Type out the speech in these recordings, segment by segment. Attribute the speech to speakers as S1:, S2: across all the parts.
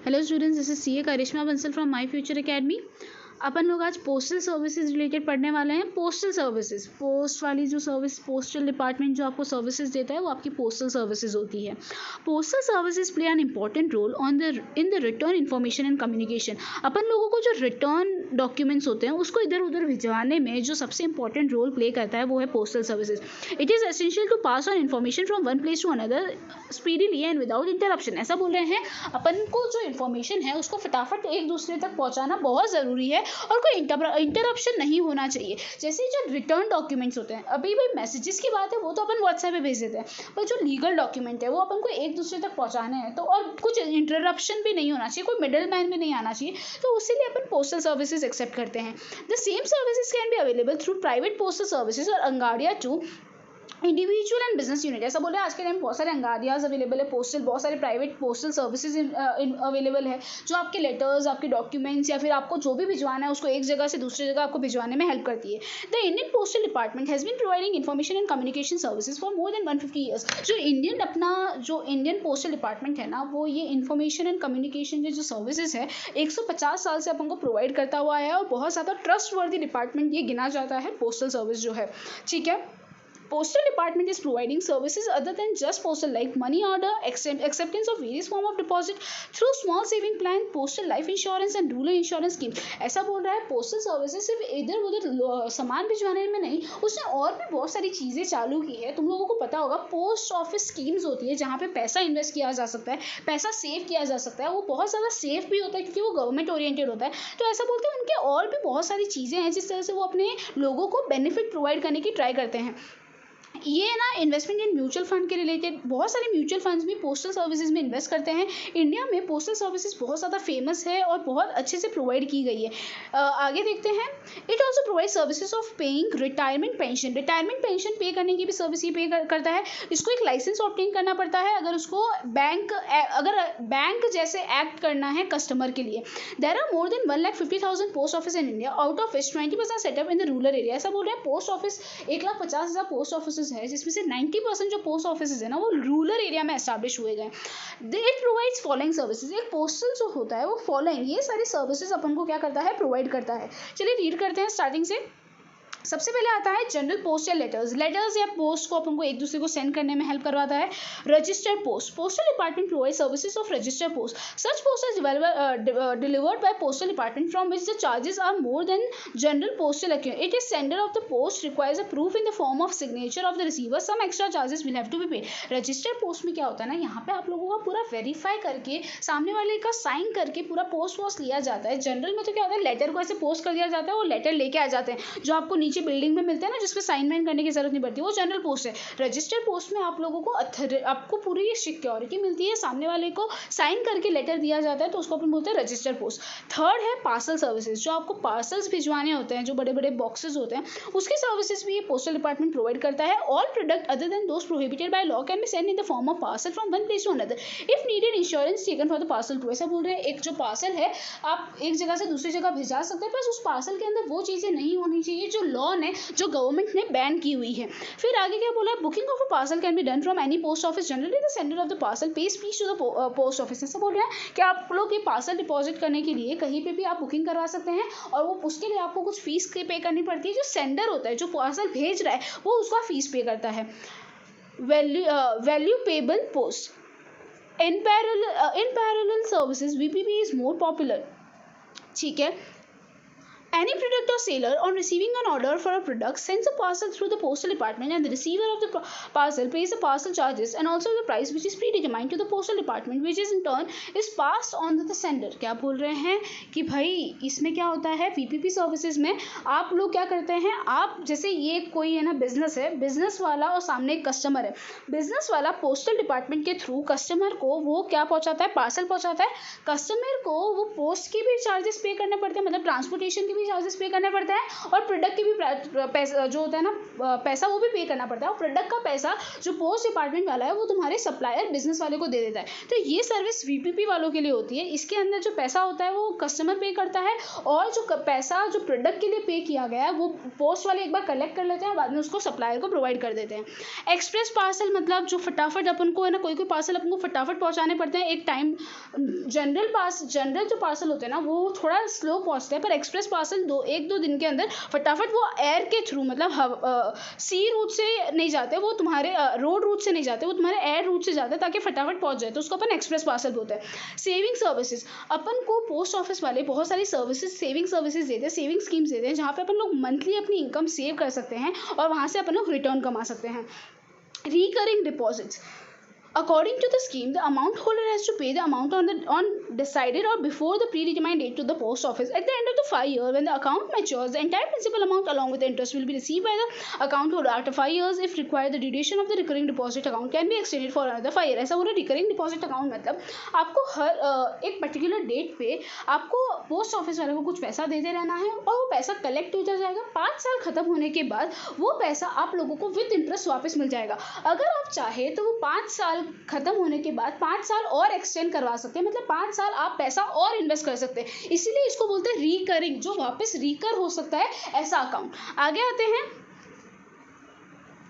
S1: Hello students, this is CA Karishma Bansal from My Future Academy. अपन लोग आज पोस्टल सर्विसेज रिलेटेड पढ़ने वाले हैं। पोस्टल सर्विसेज, पोस्ट वाली जो सर्विस, पोस्टल डिपार्टमेंट जो आपको सर्विसेज देता है वो आपकी पोस्टल सर्विसेज होती है। Postal services play an important role in the return information and communication. अपन लोगों को जो रिटर्न डॉक्यूमेंट्स होते हैं उसको इधर उधर भिजवाने में जो सबसे इंपॉर्टेंट रोल प्ले करता है वो है postal services. It is essential to pass on information from one place to another speedily and without interruption. ऐसा बोल रहे हैं अपन को जो इन्फॉर्मेशन है उसको फटाफट एक दूसरे तक पहुंचाना बहुत ज़रूरी है और कोई इंटरप्शन नहीं होना चाहिए। जैसे जो रिटर्न डॉक्यूमेंट्स होते हैं, अभी भाई मैसेजेस की बात है वो तो अपन व्हाट्सएप पे भेज देते हैं, पर जो लीगल डॉक्यूमेंट है वो अपन को एक दूसरे तक पहुंचाने हैं तो और कुछ इंटरप्शन भी नहीं होना चाहिए, कोई मिडल मैन भी नहीं आना चाहिए, तो उसीलिए अपन पोस्टल सर्विसेज एक्सेप्ट करते हैं। The same services can be available through private postal services और angadia to individual and business unit. ऐसा बोले आज के टाइम बहुत सारे अंगारियाज अवेलेबल है, पोस्टल बहुत सारे प्राइवेट पोस्टल सर्विसेज अवेलेबल है जो आपके लेटर्स, आपके डॉक्यूमेंट्स या फिर आपको जो भी भिजवाना है उसको एक जगह से दूसरी जगह आपको भिजवाने में हेल्प करती है। The Indian postal department has been providing information and communication services for more than 150 years. जो इंडियन पोस्टल डिपार्टमेंट है ना, वो ये इन्फॉर्मेशन एंड कम्युनिकेशन के जो सर्विसेज है 150 साल से अपन को प्रोवाइड करता हुआ है और बहुत ज़्यादा ट्रस्ट वर्दी डिपार्टमेंट ये गिना जाता है पोस्टल सर्विस जो है। ठीक है, Postal Department is providing services other than just postal, like money order, acceptance of various form of deposit through small saving plan, postal life insurance and rural insurance scheme। ऐसा बोल रहा है postal services सिर्फ इधर उधर सामान भिजवाने में नहीं, उसने और भी बहुत सारी चीज़ें चालू की है। तुम लोगों को पता होगा पोस्ट ऑफिस स्कीम्स होती है जहाँ पे पैसा इन्वेस्ट किया जा सकता है, पैसा सेव किया जा सकता है, वो बहुत ज़्यादा सेफ भी होता है क्योंकि वो गवर्नमेंट ओरिएंटेड होता है। तो ऐसा बोलते हैं उनके और भी बहुत सारी चीज़ें हैं जिस तरह से वो अपने लोगों को बेनिफिट प्रोवाइड करने की ट्राई करते हैं। ये ना इन्वेस्टमेंट इन म्यूचुअल फंड के रिलेटेड बहुत सारे म्यूचुअल फंड्स भी पोस्टल सर्विसेज में इन्वेस्ट करते हैं। इंडिया में पोस्टल सर्विसेज बहुत ज़्यादा फेमस है और बहुत अच्छे से प्रोवाइड की गई है। आगे देखते हैं। It also provide services of paying retirement pension. Retirement pension पे करने की भी सर्विस ये पे करता है। इसको एक लाइसेंस ऑब्टेन करना पड़ता है अगर उसको बैंक जैसे एक्ट करना है कस्टमर के लिए। There are more than 1,50,000 post office in India, out of which 20% setup in the rural area. ऐसा बोल रहे हैं पोस्ट ऑफिस 1,50,000 पोस्ट ऑफिस है जिसमें से 90% जो पोस्ट ऑफिस है ना वो रूरल एरिया में एस्टैब्लिश हुए गए। It provides following services. एक पोस्टल जो होता है वो फॉलोइंग ये सारी सर्विसेज अपन को क्या करता है, प्रोवाइड करता है। चलिए रीड करते हैं स्टार्टिंग से। सबसे पहले आता है जनरल पोस्ट या लेटर्स या पोस्ट को अपन को एक दूसरे को सेंड करने में हेल्प करवाता है। Registered post, postal department provide services of registered post. Such post is delivered by postal department from which the charges are more than general postal account. It is sender of the post requires a proof in the form of signature of the receiver, some extra charges will have to be paid. Registered post में क्या होता है ना, यहाँ पे आप लोगों का पूरा वेरीफाई करके सामने वाले का साइन करके पूरा पोस्ट वॉस्ट लिया जाता है। जनरल में तो क्या होता है, लेटर को ऐसे पोस्ट कर दिया जाता है, वो लेटर लेके आ जाते हैं जो आपको नीचे बिल्डिंग में मिलते हैं ना, जिसमें साइन वाइन करने की जरूरत नहीं पड़ती, वो जनरल पोस्ट है। रजिस्टर्ड पोस्ट में आप लोगों को आपको पूरी सिक्योरिटी मिलती है, सामने वाले को साइन करके लेटर दिया जाता है, तो उसको अपन बोलते हैं रजिस्टर्ड पोस्ट। थर्ड है पार्सल सर्विसेज, जो आपको पार्सल्स भिजवाने होते हैं, जो बड़े बड़े बॉक्सेस होते हैं, उसकी सर्विसेज भी ये पोस्टल डिपार्टमेंट प्रोवाइड करता है। All product other than those prohibited by law can be send in the form of parcel from one place to another if needed insurance taken for the parcel too. ऐसा बोल रहे हैं एक जो parcel है आप एक जगह से दूसरी जगह भिजा सकते हैं, बस उस पार्सल के अंदर वो चीज़ें नहीं होनी चाहिए जो लॉ ने, जो गवर्नमेंट ने बैन की हुई है। फिर आगे क्या बोला है, booking of a parcel can be done from any post office, generally the sender of the parcel pays fees to the post office. ऐसा बोल रहे हैं कि आप लोग ये पार्सल डिपॉजिट करने के लिए कहीं पे भी आप बुकिंग करवा सकते हैं और वो उसके लिए आपको कुछ फीस पे करनी पड़ती है। जो सेंडर होता है, जो पार्सल भेज रहा है, वो उसका फीस पे करता है। Value payable post in parallel services VPP is more popular। ठीक है, any product or seller on receiving an order for a product sends a parcel through the postal department and the receiver of the parcel pays the parcel charges and also the price which is predetermined to the postal department which is in turn is passed on to the sender। क्या बोल रहे हैं कि भाई इसमें क्या होता है, PPP सर्विसेज में आप लोग क्या करते हैं, आप जैसे ये कोई है ना बिजनेस है, बिजनेस वाला और सामने एक कस्टमर है, बिजनेस वाला पोस्टल डिपार्टमेंट के थ्रू कस्टमर को वो क्या पहुंचाता है, पार्सल पहुंचाता है। कस्टमर को वो पोस्ट के भी चार्जेस पे करने पड़ते हैं, मतलब ट्रांसपोर्टेशन के भी चार्जेस पे करने पड़ते हैं और प्रोडक्ट के भी पैसा जो होता है ना पैसा वो भी पे करना पड़ता है, और प्रोडक्ट का पैसा जो पोस्ट डिपार्टमेंट वाला है वो तुम्हारे सप्लायर बिजनेस वाले को दे देता है। तो ये सर्विस वीपीपी वालों के लिए होती है। इसके अंदर जो पैसा होता है वो कस्टमर पे करता है, और जो पैसा जो प्रोडक्ट के लिए पे किया गया है वो पोस्ट वाले एक बार कलेक्ट कर लेते हैं और बाद में उसको सप्लायर को प्रोवाइड कर देते हैं। एक्सप्रेस पार्सल मतलब जो फटाफट अपन को है ना, कोई पार्सल अपन को फटाफट पहुंचाने पड़ते हैं एक टाइम। जनरल जो पार्सल होते हैं ना वो थोड़ा स्लो पहुंचते हैं, पर एक्सप्रेस पार्सल 1-2 दिन के अंदर फटाफट वो एयर के थ्रू मतलब सी रूट से नहीं जाते, वो तुम्हारे रोड रूट से नहीं जाते, वो तुम्हारे एयर रूट से जाते हैं ताकि फटाफट पहुंच जाए, तो उसको अपन एक्सप्रेस पार्सल बोलते हैं। सेविंग सर्विसेज, अपन को पोस्ट ऑफिस वाले बहुत सारी सर्विसेज सेविंग सर्विसेज देते हैं, सेविंग स्कीम्स देते हैं, जहाँ पे अपन लोग मंथली अपनी इनकम सेव कर सकते हैं और वहाँ से अपन लोग रिटर्न कमा सकते हैं। Recurring deposits, according to the scheme, the amount holder has to pay the amount on decided or before the predetermined date to the post office. At the end of the 5 years, when the account matures, the entire principal amount along with the interest will be received by the account holder. After 5 years, if required, the duration of the recurring deposit account can be extended for another 5 years. ऐसा बोला recurring deposit account मतलब आपको हर एक particular date पे आपको post office वाले को कुछ पैसा देते रहना है और वो पैसा कलेक्ट होता जाएगा। 5 साल खत्म होने के बाद वो पैसा आप लोगों को विद इंटरेस्ट वापस मिल जाएगा। अगर आप चाहे तो वो 5 साल खत्म होने के बाद 5 साल और एक्सटेंड करवा सकते हैं, मतलब 5 साल आप पैसा और इन्वेस्ट कर सकते हैं, इसीलिए इसको बोलते हैं रिकरिंग, जो वापस रिकर हो सकता है ऐसा अकाउंट। आगे आते हैं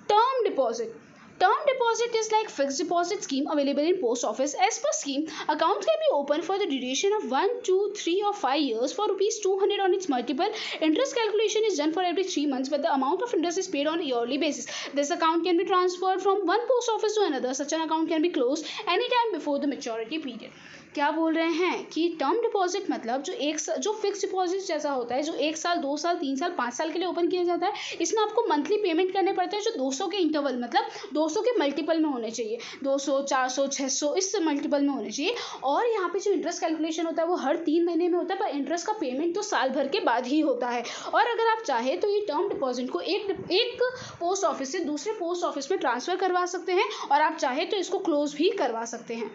S1: term deposit. Term deposit is like fixed deposit scheme available in post office. As per scheme, accounts can be opened for the duration of 1, 2, 3 or 5 years for rupees 200 on its multiple. Interest calculation is done for every 3 months, but the amount of interest is paid on a yearly basis. This account can be transferred from one post office to another. Such an account can be closed anytime before the maturity period. क्या बोल रहे हैं कि term deposit मतलब जो fix deposit जैसा होता है, जो 1 साल 2 साल 3 साल 5 साल के लिए ओपन किया जाता है, इसमें आपको मंथली पेमेंट करने पड़ते हैं जो 200 के इंटरवल मतलब 200 के मल्टीपल में होने चाहिए, 200 400 600 इस मल्टीपल में होने चाहिए। और यहाँ पे जो इंटरेस्ट कैलकुलेशन होता है वो हर 3 महीने में होता है, पर इंटरेस्ट का पेमेंट तो साल भर के बाद ही होता है। और अगर आप चाहे तो ये टर्म डिपॉजिट को एक पोस्ट ऑफिस से दूसरे पोस्ट ऑफिस में ट्रांसफ़र करवा सकते हैं, और आप चाहे तो इसको क्लोज भी करवा सकते हैं।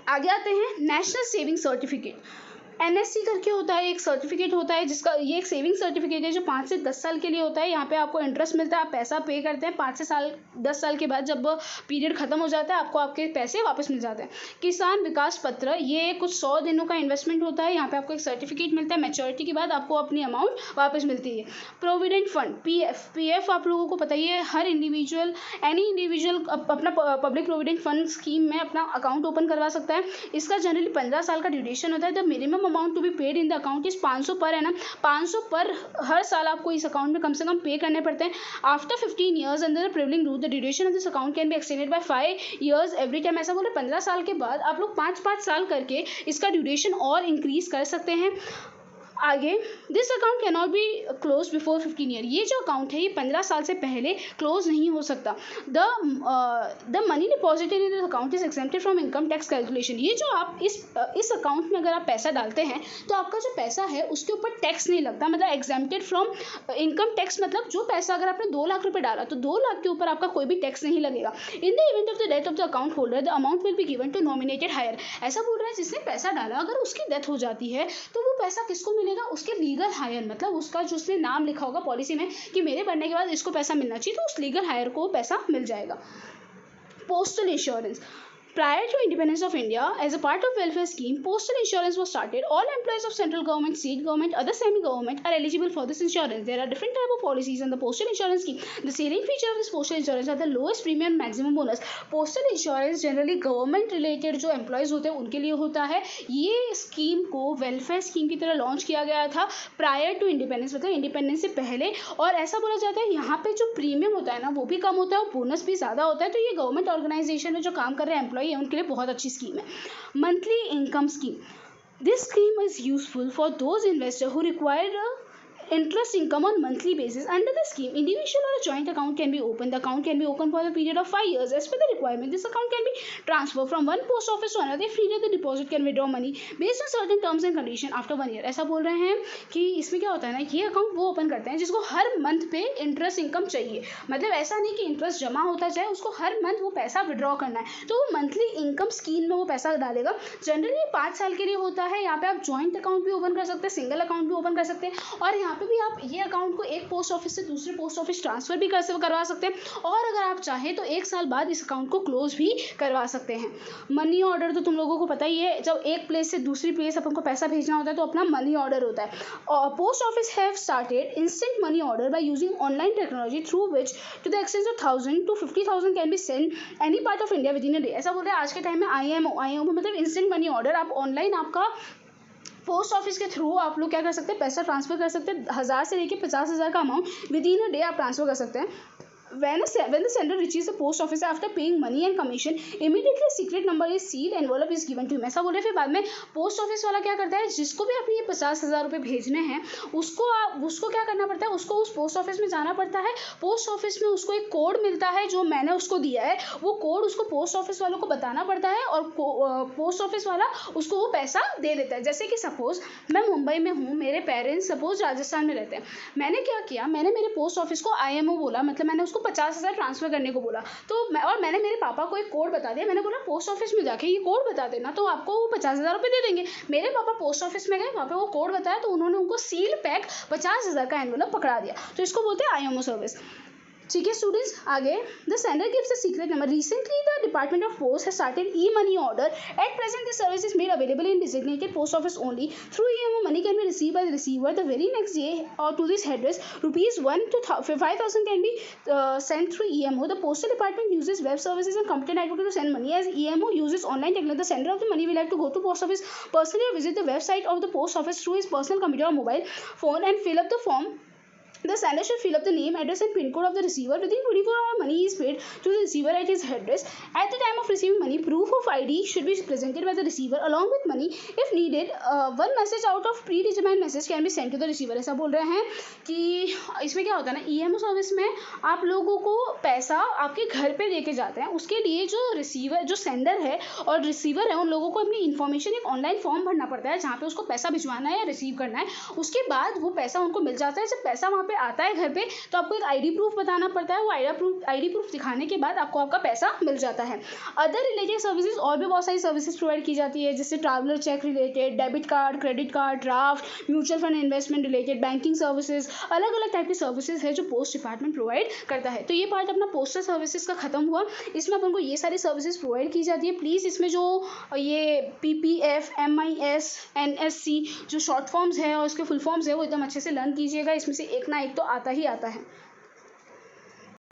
S1: आगे आते हैं नेशनल सेविंग सर्टिफिकेट। एनएससी करके होता है, एक सर्टिफिकेट होता है जिसका ये एक सेविंग सर्टिफिकेट है जो 5 से 10 साल के लिए होता है। यहाँ पे आपको इंटरेस्ट मिलता है, आप पैसा पे करते हैं, 5 से 10 साल के बाद जब पीरियड खत्म हो जाता है आपको आपके पैसे वापस मिल जाते हैं। किसान विकास पत्र, ये कुछ 100 दिनों का इन्वेस्टमेंट होता है, यहाँ पे आपको एक सर्टिफिकेट मिलता है, मैच्योरिटी के बाद आपको अपनी अमाउंट वापस मिलती है। प्रोविडेंट फंड पीएफ आप लोगों को पता ही है, हर इंडिविजुअल अपना पब्लिक प्रोविडेंट फंड स्कीम में अपना अकाउंट ओपन करवा सकता है। इसका जनरली 15 साल का ड्यूरेशन होता है। The minimum amount to be paid in the account is 500 पर है ना, 500 पर हर साल आपको इस अकाउंट में कम से कम पे करने पड़ते हैं। After 15 years under the privileging rule the duration of this account can be extended by 5 years every time. ऐसा बोले 15 साल के बाद आप लोग 5-5 साल करके इसका ड्यूरेशन और इंक्रीज कर सकते हैं। आगे this account can not be close before 15 year. ये जो अकाउंट है ये 15 साल से पहले क्लोज नहीं हो सकता। The money deposited in this account is exempted from income tax calculation. ये जो आप इस अकाउंट में अगर आप पैसा डालते हैं तो आपका जो पैसा है उसके ऊपर टैक्स नहीं लगता, मतलब एक्सेम्प्टेड फ्रॉम इनकम टैक्स। मतलब जो पैसा अगर आपने 2 लाख रुपये डाला तो 2 लाख के ऊपर आपका कोई भी टैक्स नहीं लगेगा। In the event of the death of the account holder the amount will be given to nominated heir. ऐसा बोल रहा है जिसने पैसा डाला अगर उसकी डेथ हो जाती है तो वो पैसा किसको मिलेगा, उसके लीगल हायर, मतलब उसका जो उसने नाम लिखा होगा पॉलिसी में कि मेरे बनने के बाद इसको पैसा मिलना चाहिए, तो उस लीगल हायर को पैसा मिल जाएगा। Postal insurance. Prior to independence of India, as a part of welfare scheme, postal insurance was started. All employees of central government, state government, other semi-government are eligible for this insurance. There are different type of policies in the postal insurance scheme. The salient feature of this postal insurance are the lowest premium, maximum bonus. Postal insurance generally government related जो employees होते हैं उनके लिए होता है। ये scheme को welfare scheme की तरह लॉन्च किया गया था प्रायर टू इंडिपेंडेंस, मतलब इंडिपेंडेंस से पहले। और ऐसा बोला जाता है यहाँ पे जो प्रीमियम होता है ना वो भी कम होता है और बोनस भी ज़्यादा होता है। तो ये गवर्नमेंट ऑर्गेनाइजेशन में जो काम कर रहे हैं एम्प्लॉई उनके लिए बहुत अच्छी स्कीम है। Monthly income scheme, this scheme is useful for those investor who require interest income on monthly basis. Under the scheme, individual or a joint account can be opened. The account can be opened for the period of 5 years as per the requirement. This account can be transferred from one post office to another. If needed, the deposit can withdraw money based on certain terms and condition after 1 year. ऐसा बोल रहे हैं कि इसमें क्या होता है ना, ये अकाउंट वो ओपन करते हैं जिसको हर मंथ पे इंटरेस्ट इनकम चाहिए. मतलब ऐसा नहीं कि इंटरेस्ट जमा होता जाए, उसको हर मंथ वो पैसा विड्रॉ करना है, तो वो मंथली इनकम स्कीम में वो पैसा डालेगा. जनरली 5 साल के लिए होता है. यहाँ पे आप जॉइंट अकाउंट भी ओपन कर सकते हैं, सिंगल अकाउंट भी ओपन कर सकते हैं, और यहाँ पे भी आप ये अकाउंट को एक पोस्ट ऑफिस से दूसरे पोस्ट ऑफिस ट्रांसफर भी करवा सकते हैं, और अगर आप चाहें तो 1 साल बाद इस अकाउंट को क्लोज भी करवा सकते हैं. मनी ऑर्डर तो तुम लोगों को पता ही है, जब एक प्लेस से दूसरी प्लेस अपन को पैसा भेजना होता है तो अपना मनी ऑर्डर होता है. Post office have started instant money order by using online technology through which to the extent of 1000 to 50,000 can be send any part of India within a day. ऐसा बोल रहे हैं आज के time में IMO मतलब instant money order. आप online आपका पोस्ट ऑफिस के थ्रू आप लोग क्या कर सकते हैं, पैसा ट्रांसफर कर सकते हैं. 1000 से लेकर 50,000 का amount with in a day आप ट्रांसफर कर सकते हैं. When the sender reaches the post office after paying money and commission, immediately a secret number is sealed and envelope is given to him. ऐसा बोल रहे. फिर बाद में पोस्ट ऑफिस वाला क्या करता है, जिसको भी अपने ये 50,000 रुपये भेजने हैं उसको क्या करना पड़ता है, उसको उस पोस्ट ऑफिस में जाना पड़ता है. पोस्ट ऑफिस में उसको एक कोड मिलता है जो मैंने उसको दिया है, वो कोड उसको पोस्ट ऑफिस वालों को बताना पड़ता है, और पोस्ट ऑफिस वाला उसको वो पैसा दे देता है. जैसे कि सपोज मैं मुंबई में हूँ, मेरे पेरेंट्स सपोज राजस्थान में रहते हैं. मैंने क्या किया, मैंने मेरे पोस्ट ऑफिस को IMO बोला, मतलब मैंने उसको 50,000 ट्रांसफर करने को बोला. तो मैंने मेरे पापा को एक कोड बता दिया. मैंने बोला पोस्ट ऑफिस में जाके ये कोड बता देना, तो आपको वो 50,000 रुपये दे देंगे. मेरे पापा पोस्ट ऑफिस में गए, वहाँ पे वो कोड बताया, तो उन्होंने उनको सील पैक 50,000 का एनवेलप पकड़ा दिया. तो इसको बोलते हैं IMO सर्विस. ठीक है स्टूडेंट्स, आगे the sender gives the secret number. Recently the department of post has started e-money order. At present this service is made available in designated post office only. Through EMO money can be receive by the receiver the very next day और to this address. ₹1 to 5,000 can be sent through EMO. The postal department uses web services and computer network to send money. As EMO uses online technology, the sender of the money will have to go to post office personally or visit the website of the post office through his personal computer or mobile phone and fill up the form. The sender should fill up the name, address and PIN code of the receiver. Within 24 hours, money is paid to the receiver at his address. At the time of receiving money, proof of ID should be presented by the receiver along with money. If needed, one message out of predetermined message can be sent to the receiver. ऐसा बोल रहे हैं कि इसमें क्या होता है ना, EMO सर्विस में आप लोगों को पैसा आपके घर पे देके जाते हैं. उसके लिए जो रिसीवर, जो सेंडर है और रिसीवर है, उन लोगों को अपनी इन्फॉर्मेशन एक ऑनलाइन फॉर्म भरना पड़ता है जहाँ पे उसको पैसा भिजवाना है या रिसीव करना है. उसके बाद वो पैसा उनको मिल जाता है. जब पैसा वहाँ पे आता है घर पे, तो आपको एक ID प्रूफ बताना पड़ता है. वो ID प्रूफ दिखाने के बाद आपको आपका पैसा मिल जाता है. अदर रिलेटेड सर्विसेज, और भी बहुत सारी सर्विसेज प्रोवाइड की जाती है, जैसे traveller cheque related, debit card, credit card, draft, mutual fund investment related, banking services. अलग अलग टाइप की सर्विसेज है जो पोस्ट डिपार्टमेंट प्रोवाइड करता है. तो ये पार्ट अपना पोस्टल सर्विसेज का खत्म हुआ. इसमें अपन को ये सारी सर्विसेज प्रोवाइड की जाती है. प्लीज़ इसमें जो ये PPF, MIS, NSC जो शॉर्ट फॉर्म्स है और उसके फुल फॉर्म्स है वो एकदम अच्छे से लर्न कीजिएगा. इसमें से एक ना एक तो आता ही आता है.